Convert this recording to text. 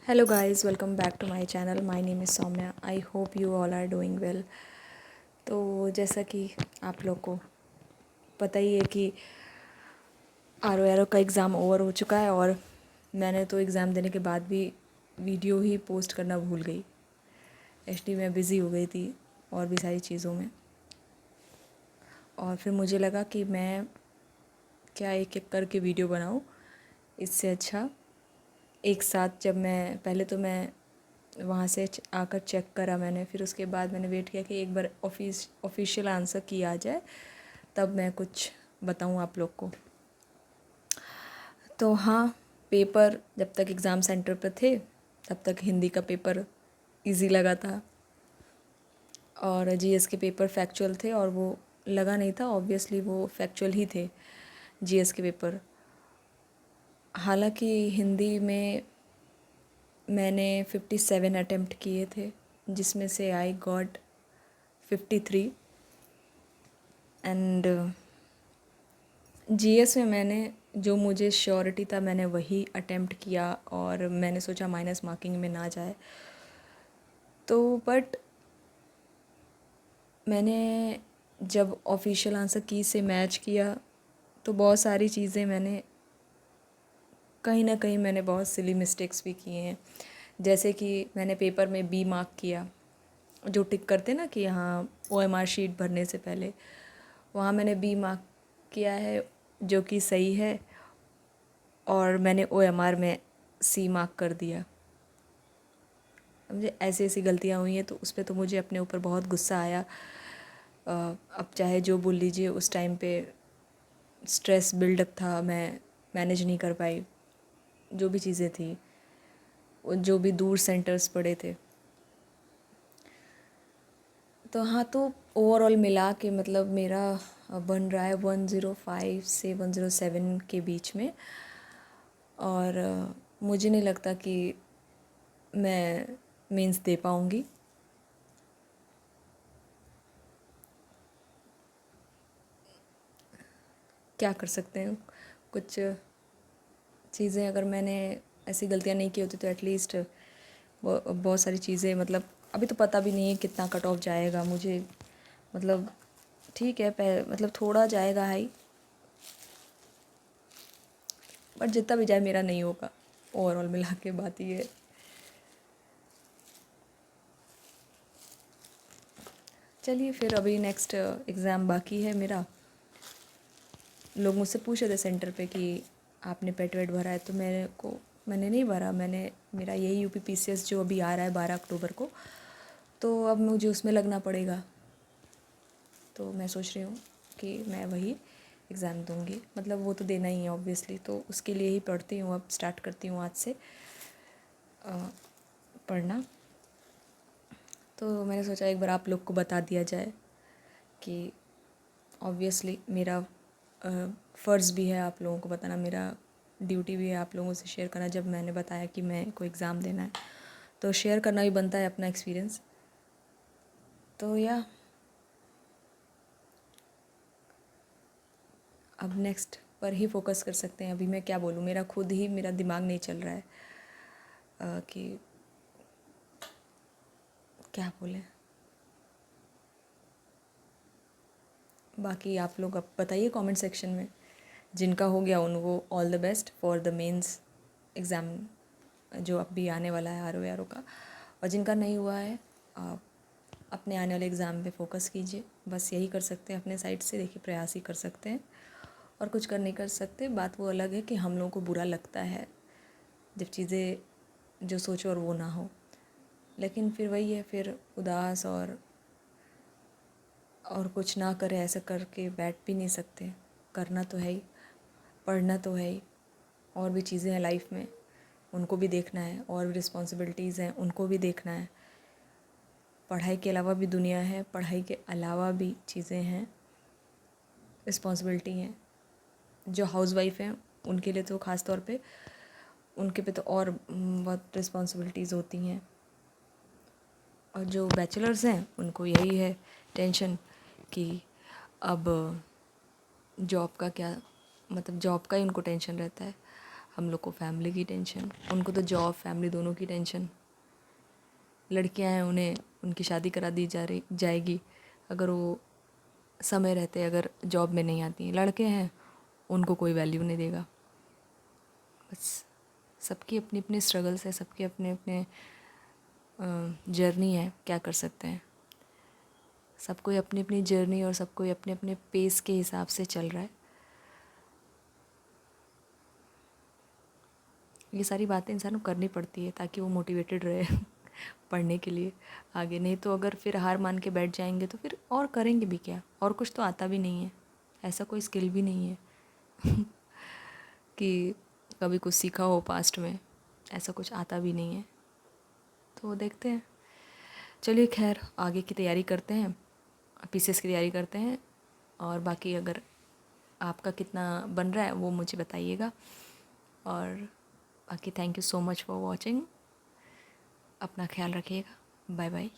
Hello guys, welcome back to my channel. My name is Soumya. I hope you all are doing well. तो जैसा कि आप लोग को पता ही है कि आर का एग्ज़ाम ओवर हो चुका है और मैंने तो एग्ज़ाम देने के बाद भी वीडियो ही पोस्ट करना भूल गई। एक्चुअली मैं बिज़ी हो गई थी और भी सारी चीज़ों में, और फिर मुझे लगा कि मैं क्या एक एक करके वीडियो बनाऊँ। इससे अच्छा एक साथ, जब मैं पहले तो मैं वहाँ से आकर चेक करा मैंने, फिर उसके बाद मैंने वेट किया कि एक बार ऑफिशियल आंसर की आ जाए तब मैं कुछ बताऊँ आप लोग को। तो हाँ, पेपर जब तक एग्ज़ाम सेंटर पर थे तब तक हिंदी का पेपर इजी लगा था और जीएस के पेपर फैक्चुअल थे और वो लगा नहीं था, ऑब्वियसली वो फैक्चुअल ही थे जीएस के पेपर। हालांकि हिंदी में मैंने 57 अटेम्प्ट किए थे, जिसमें से आई गॉट 53, एंड जीएस में मैंने जो मुझे श्योरिटी था मैंने वही अटेम्प्ट किया और मैंने सोचा माइनस मार्किंग में ना जाए। तो बट मैंने जब ऑफिशियल आंसर की से मैच किया तो बहुत सारी चीज़ें मैंने कहीं ना कहीं मैंने बहुत सिली मिस्टेक्स भी किए हैं। जैसे कि मैंने पेपर में बी मार्क किया, जो टिक करते ना कि हाँ ओएमआर शीट भरने से पहले, वहाँ मैंने बी मार्क किया है जो कि सही है, और मैंने ओएमआर में सी मार्क कर दिया। मुझे ऐसी ऐसी गलतियाँ हुई हैं तो उस पर तो मुझे अपने ऊपर बहुत गुस्सा आया। अब चाहे जो बोल लीजिए, उस टाइम पे स्ट्रेस बिल्डअप था, मैं मैनेज नहीं कर पाई जो भी चीज़ें थी, जो भी दूर सेंटर्स पड़े थे। तो हाँ, तो ओवरऑल मिला के मतलब मेरा बन रहा है 105 से 107 के बीच में, और मुझे नहीं लगता कि मैं मेंस दे पाऊँगी। क्या कर सकते हैं, कुछ चीज़ें अगर मैंने ऐसी गलतियाँ नहीं की होती तो एटलीस्ट बहुत सारी चीज़ें, मतलब अभी तो पता भी नहीं है कितना कट ऑफ जाएगा मुझे, मतलब ठीक है मतलब थोड़ा जाएगा हाई, बट जितना भी जाए मेरा नहीं होगा। ओवरऑल मिला के बात ये है। चलिए फिर, अभी नेक्स्ट एग्ज़ाम बाकी है मेरा। लोग मुझसे पूछे थे सेंटर पे कि आपने पेट वेट भरा है, तो मैंने नहीं भरा। मेरा यही यूपीपीसीएस जो अभी आ रहा है 12 अक्टूबर को, तो अब मुझे उसमें लगना पड़ेगा। तो मैं सोच रही हूँ कि मैं वही एग्ज़ाम दूँगी, मतलब वो तो देना ही है ऑब्वियसली, तो उसके लिए ही पढ़ती हूँ। अब स्टार्ट करती हूँ आज से पढ़ना। तो मैंने सोचा एक बार आप लोग को बता दिया जाए कि ऑब्वियसली मेरा फ़र्ज़ भी है आप लोगों को बताना, मेरा ड्यूटी भी है आप लोगों से शेयर करना। जब मैंने बताया कि मैं को एग्ज़ाम देना है तो शेयर करना भी बनता है अपना एक्सपीरियंस। तो या अब नेक्स्ट पर ही फोकस कर सकते हैं। अभी मैं क्या बोलूँ, मेरा दिमाग नहीं चल रहा है कि क्या बोलें। बाकी आप लोग अब बताइए कमेंट सेक्शन में, जिनका हो गया उनको all the best for the mains exam जो अब भी आने वाला है आर का, और जिनका नहीं हुआ है आप अपने आने वाले एग्ज़ाम पे फोकस कीजिए। बस यही कर सकते हैं अपने साइड से, देखिए प्रयास ही कर सकते हैं और कुछ कर नहीं कर सकते। बात वो अलग है कि हम लोगों को बुरा लगता है जब चीज़ें जो सोचो और वो ना हो, लेकिन फिर वही है, फिर उदास और कुछ ना करे ऐसा करके बैठ भी नहीं सकते। करना तो है ही, पढ़ना तो है ही, और भी चीज़ें हैं लाइफ में उनको भी देखना है, और भी रिस्पॉन्सिबिलिटीज़ हैं उनको भी देखना है। पढ़ाई के अलावा भी दुनिया है, पढ़ाई के अलावा भी चीज़ें हैं, रिस्पॉन्सिबिलिटी हैं। जो हाउसवाइफ हैं उनके लिए तो ख़ास तौर पे, उनके पे तो और बहुत रिस्पॉन्सिबिलिटीज़ होती हैं, और जो बैचलर्स हैं उनको यही है टेंशन कि अब जॉब का क्या, मतलब जॉब का ही उनको टेंशन रहता है। हम लोग को फैमिली की टेंशन, उनको तो जॉब फैमिली दोनों की टेंशन। लड़कियां हैं, उन्हें उनकी शादी करा दी जाएगी अगर वो समय रहते अगर जॉब में नहीं आती। लड़के हैं, उनको कोई वैल्यू नहीं देगा। बस सबकी अपनी अपनी स्ट्रगल्स है, सबके अपने अपने जर्नी है, क्या कर सकते हैं। सब कोई अपनी अपनी जर्नी और सब कोई अपने अपने पेस के हिसाब से चल रहा है। ये सारी बातें इंसान को करनी पड़ती है ताकि वो मोटिवेटेड रहे पढ़ने के लिए आगे। नहीं तो अगर फिर हार मान के बैठ जाएंगे तो फिर और करेंगे भी क्या, और कुछ तो आता भी नहीं है, ऐसा कोई स्किल भी नहीं है कि कभी कुछ सीखा हो पास्ट में, ऐसा कुछ आता भी नहीं है। तो देखते हैं, चलिए खैर आगे की तैयारी करते हैं, पीसीएस की तैयारी करते हैं। और बाकी अगर आपका कितना बन रहा है वो मुझे बताइएगा। और बाकी thank you so much for watching. अपना ख्याल रखिएगा। Bye bye.